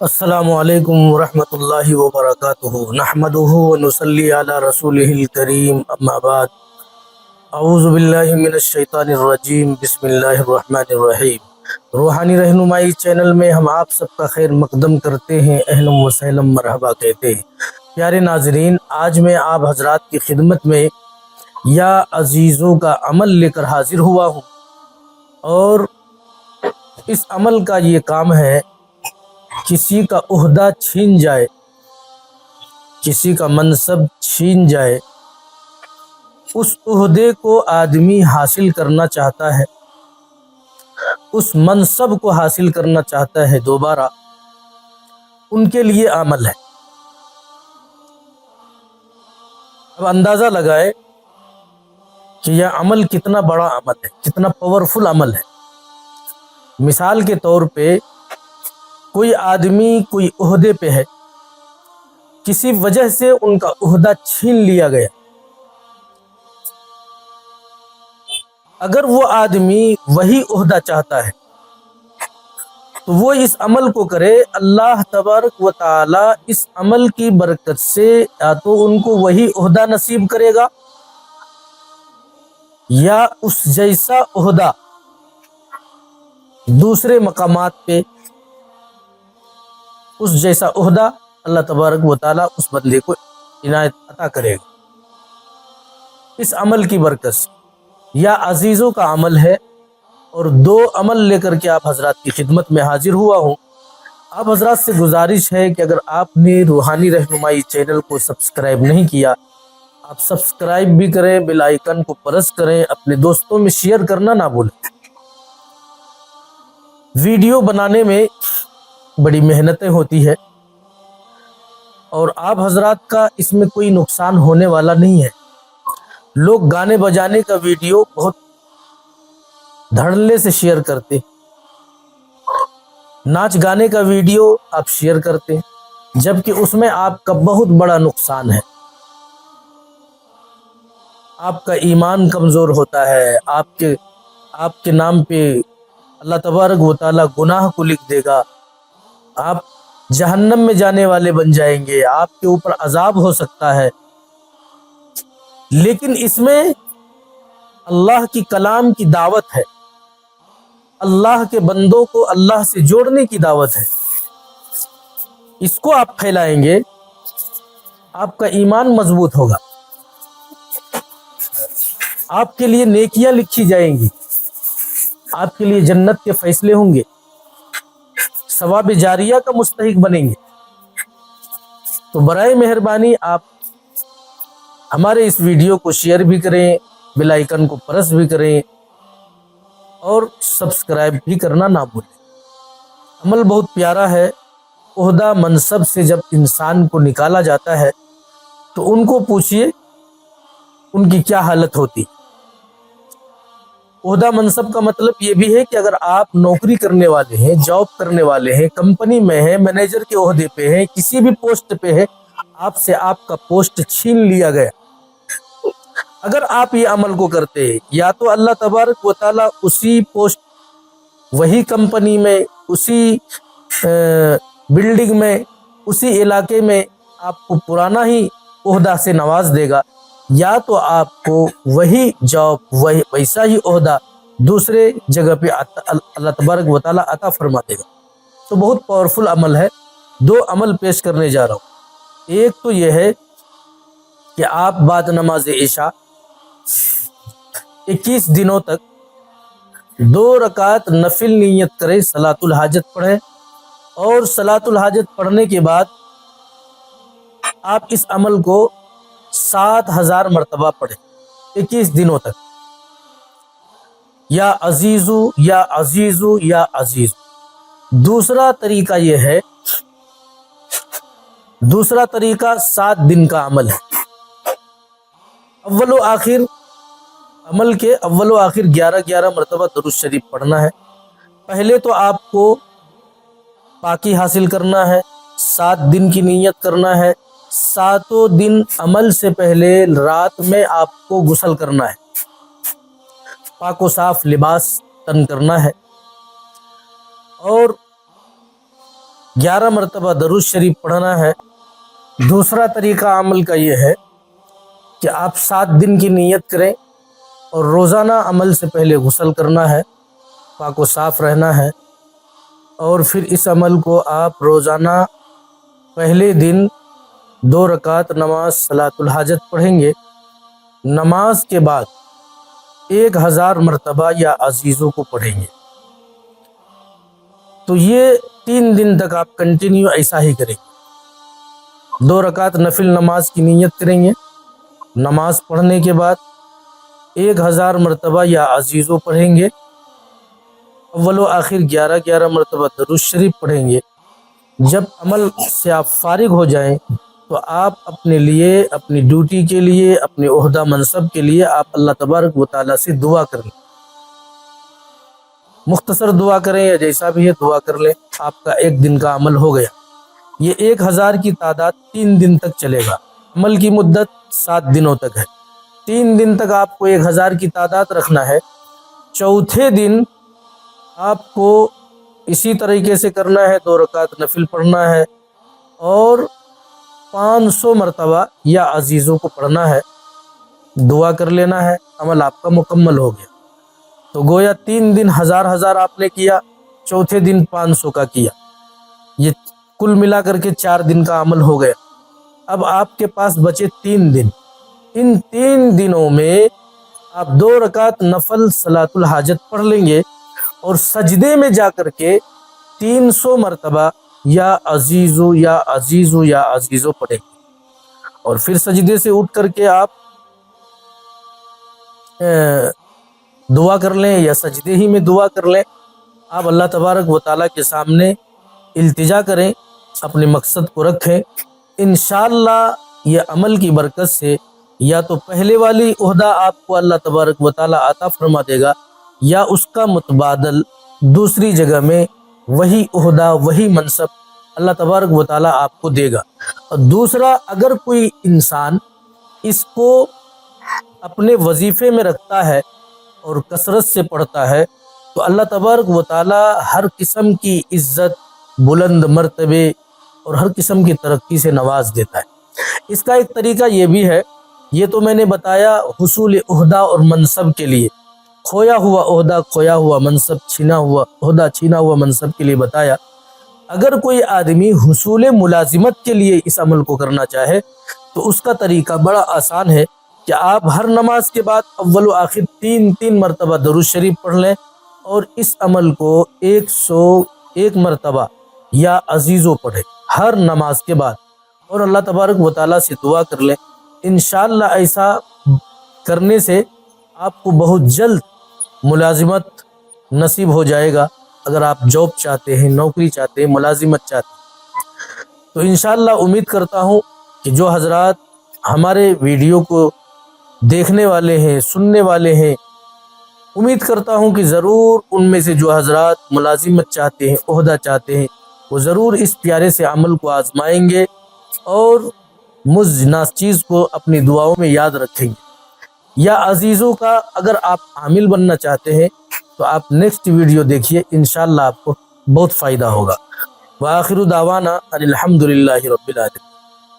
السلام علیکم ورحمۃ اللہ وبرکاتہ نحمدہ ونصلی علی رسولہ الکریم اما بعد اعوذ باللہ من الشیطان الرجیم بسم اللہ الرحمن الرحیم۔ روحانی رہنمائی چینل میں ہم آپ سب کا خیر مقدم کرتے ہیں، اہلا و سہلا مرحبا کہتے ہیں۔ پیارے ناظرین، آج میں آپ حضرات کی خدمت میں یا عزیزوں کا عمل لے کر حاضر ہوا ہوں، اور اس عمل کا یہ کام ہے کسی کا عہدہ چھین جائے، کسی کا منصب چھین جائے، اس عہدے کو آدمی حاصل کرنا چاہتا ہے، اس منصب کو حاصل کرنا چاہتا ہے دوبارہ، ان کے لیے عمل ہے۔ اب اندازہ لگائے کہ یہ عمل کتنا بڑا عمل ہے، کتنا پاورفل عمل ہے۔ مثال کے طور پہ کوئی آدمی کوئی عہدے پہ ہے، کسی وجہ سے ان کا عہدہ چھین لیا گیا، اگر وہ آدمی وہی عہدہ چاہتا ہے تو وہ اس عمل کو کرے، اللہ تبارک و تعالی اس عمل کی برکت سے یا تو ان کو وہی عہدہ نصیب کرے گا، یا اس جیسا عہدہ دوسرے مقامات پہ، اس جیسا عہدہ اللہ تبارک و تعالی اس بندے کو عنایت عطا کرے گا اس عمل کی برکت سے۔ یا عزیزوں کا عمل ہے، اور دو عمل لے کر کے آپ حضرات کی خدمت میں حاضر ہوا ہوں۔ آپ حضرات سے گزارش ہے کہ اگر آپ نے روحانی رہنمائی چینل کو سبسکرائب نہیں کیا، آپ سبسکرائب بھی کریں، بیل آئیکن کو پریس کریں، اپنے دوستوں میں شیئر کرنا نہ بھولیں۔ ویڈیو بنانے میں بڑی محنتیں ہوتی ہے، اور آپ حضرات کا اس میں کوئی نقصان ہونے والا نہیں ہے۔ لوگ گانے بجانے کا ویڈیو بہت دھڑلے سے شیئر کرتے، ناچ گانے کا ویڈیو آپ شیئر کرتے، جبکہ اس میں آپ کا بہت بڑا نقصان ہے۔ آپ کا ایمان کمزور ہوتا ہے، آپ کے نام پہ اللہ تبارک و تعالیٰ گناہ کو لکھ دے گا، آپ جہنم میں جانے والے بن جائیں گے، آپ کے اوپر عذاب ہو سکتا ہے۔ لیکن اس میں اللہ کی کلام کی دعوت ہے، اللہ کے بندوں کو اللہ سے جوڑنے کی دعوت ہے۔ اس کو آپ پھیلائیں گے، آپ کا ایمان مضبوط ہوگا، آپ کے لیے نیکیاں لکھی جائیں گی، آپ کے لیے جنت کے فیصلے ہوں گے، ثواب جاریہ کا مستحق بنیں گے۔ تو برائے مہربانی آپ ہمارے اس ویڈیو کو شیئر بھی کریں، بیل آئیکن کو پریس بھی کریں، اور سبسکرائب بھی کرنا نہ بھولیں۔ عمل بہت پیارا ہے۔ عہدہ منصب سے جب انسان کو نکالا جاتا ہے تو ان کو پوچھئے ان کی کیا حالت ہوتی۔ عہدہ منصب کا مطلب یہ بھی ہے کہ اگر آپ نوکری کرنے والے ہیں، جاب کرنے والے ہیں، کمپنی میں ہیں، مینیجر کے عہدے پہ ہیں، کسی بھی پوسٹ پہ ہے، آپ سے آپ کا پوسٹ چھین لیا گیا، اگر آپ یہ عمل کو کرتے ہیں، یا تو اللہ تبارک و تعالیٰ اسی پوسٹ، وہی کمپنی میں، اسی بلڈنگ میں، اسی علاقے میں آپ کو پرانا ہی عہدہ سے نواز دے گا، یا تو آپ کو وہی جاب، ویسا ہی عہدہ دوسرے جگہ پہ اللہ تبارک و تعالیٰ عطا فرما دے گا۔ تو بہت پاورفل عمل ہے۔ دو عمل پیش کرنے جا رہا ہوں۔ ایک تو یہ ہے کہ آپ بعد نماز عشاء 21 دنوں تک 2 رکعت نفل نیت کریں، صلاۃ الحاجت پڑھیں، اور صلاۃ الحاجت پڑھنے کے بعد آپ اس عمل کو 7000 مرتبہ پڑھیں 21 دنوں تک۔ یا عزیزو یا عزیزو یا عزیزو۔ دوسرا طریقہ یہ ہے، دوسرا طریقہ 7 دن کا عمل ہے۔ اول و آخر عمل کے اول و آخر 11 مرتبہ درود شریف پڑھنا ہے۔ پہلے تو آپ کو پاکی حاصل کرنا ہے، 7 دن کی نیت کرنا ہے۔ 7 دن عمل سے پہلے رات میں آپ کو غسل کرنا ہے، پاک و صاف لباس تن کرنا ہے، اور 11 مرتبہ درود شریف پڑھنا ہے۔ دوسرا طریقہ عمل کا یہ ہے کہ آپ 7 دن کی نیت کریں اور روزانہ عمل سے پہلے غسل کرنا ہے، پاک و صاف رہنا ہے، اور پھر اس عمل کو آپ روزانہ پہلے دن 2 رکعت نماز صلاۃ الحاجت پڑھیں گے۔ نماز کے بعد 1000 مرتبہ یا عزیزوں کو پڑھیں گے۔ تو یہ 3 دن تک آپ کنٹینیو ایسا ہی کریں گے۔ 2 رکعت نفل نماز کی نیت کریں گے، نماز پڑھنے کے بعد 1000 مرتبہ یا عزیزوں پڑھیں گے، اول و آخر 11 مرتبہ درود شریف پڑھیں گے۔ جب عمل سے آپ فارغ ہو جائیں تو آپ اپنے لیے، اپنی ڈیوٹی کے لیے، اپنے عہدہ منصب کے لیے آپ اللہ تبارک و تعالیٰ سے دعا کریں، مختصر دعا کریں یا جیسا بھی ہے دعا کر لیں، آپ کا 1 دن کا عمل ہو گیا۔ یہ 1000 کی تعداد 3 دن تک چلے گا۔ عمل کی مدت 7 دنوں تک ہے، 3 دن تک آپ کو 1000 کی تعداد رکھنا ہے۔ چوتھے دن آپ کو اسی طریقے سے کرنا ہے، 2 رکعت نفل پڑھنا ہے اور 500 مرتبہ یا عزیزوں کو پڑھنا ہے، دعا کر لینا ہے، عمل آپ کا مکمل ہو گیا۔ تو گویا 3 دن 1000 آپ نے کیا، چوتھے دن 500 کا کیا، یہ کل ملا کر کے 4 دن کا عمل ہو گیا۔ اب آپ کے پاس بچے 3 دن، ان 3 دنوں میں آپ 2 رکعت نفل صلاۃ الحاجت پڑھ لیں گے اور سجدے میں جا کر کے 300 مرتبہ یا عزیزو یا عزیزو یا عزیزو پڑھیں گے، اور پھر سجدے سے اٹھ کر کے آپ دعا کر لیں یا سجدے ہی میں دعا کر لیں۔ آپ اللہ تبارک و تعالیٰ کے سامنے التجا کریں، اپنے مقصد کو رکھیں، انشاءاللہ یہ عمل کی برکت سے یا تو پہلے والی عہدہ آپ کو اللہ تبارک و تعالیٰ عطا فرما دے گا، یا اس کا متبادل دوسری جگہ میں وہی عہدہ، وہی منصب اللہ تبارک و تعالیٰ آپ کو دے گا۔ اور دوسرا، اگر کوئی انسان اس کو اپنے وظیفے میں رکھتا ہے اور کثرت سے پڑھتا ہے تو اللہ تبارک و تعالیٰ ہر قسم کی عزت، بلند مرتبے اور ہر قسم کی ترقی سے نواز دیتا ہے۔ اس کا ایک طریقہ یہ بھی ہے، یہ تو میں نے بتایا حصول عہدہ اور منصب کے لیے، کھویا ہوا عہدہ، کھویا ہوا منصب، چھینا ہوا عہدہ، چھینا ہوا منصب کے لیے بتایا۔ اگر کوئی آدمی حصول ملازمت کے لیے اس عمل کو کرنا چاہے تو اس کا طریقہ بڑا آسان ہے کہ آپ ہر نماز کے بعد اول و آخر 3 مرتبہ درود شریف پڑھ لیں اور اس عمل کو 101 مرتبہ یا عزیزوں پڑھیں ہر نماز کے بعد، اور اللہ تبارک و تعالیٰ سے دعا کر لیں۔ انشاءاللہ ایسا کرنے سے آپ کو بہت جلد ملازمت نصیب ہو جائے گا۔ اگر آپ جاب چاہتے ہیں، نوکری چاہتے ہیں، ملازمت چاہتے ہیں، تو انشاءاللہ امید کرتا ہوں کہ جو حضرات ہمارے ویڈیو کو دیکھنے والے ہیں، سننے والے ہیں، امید کرتا ہوں کہ ضرور ان میں سے جو حضرات ملازمت چاہتے ہیں، عہدہ چاہتے ہیں، وہ ضرور اس پیارے سے عمل کو آزمائیں گے اور مجھ ناچیز کو اپنی دعاؤں میں یاد رکھیں گے۔ یا عزیزوں کا اگر آپ عامل بننا چاہتے ہیں تو آپ نیکسٹ ویڈیو دیکھیے، انشاءاللہ آپ کو بہت فائدہ ہوگا۔ وآخر دعوانا ان الحمد للہ رب العالمین۔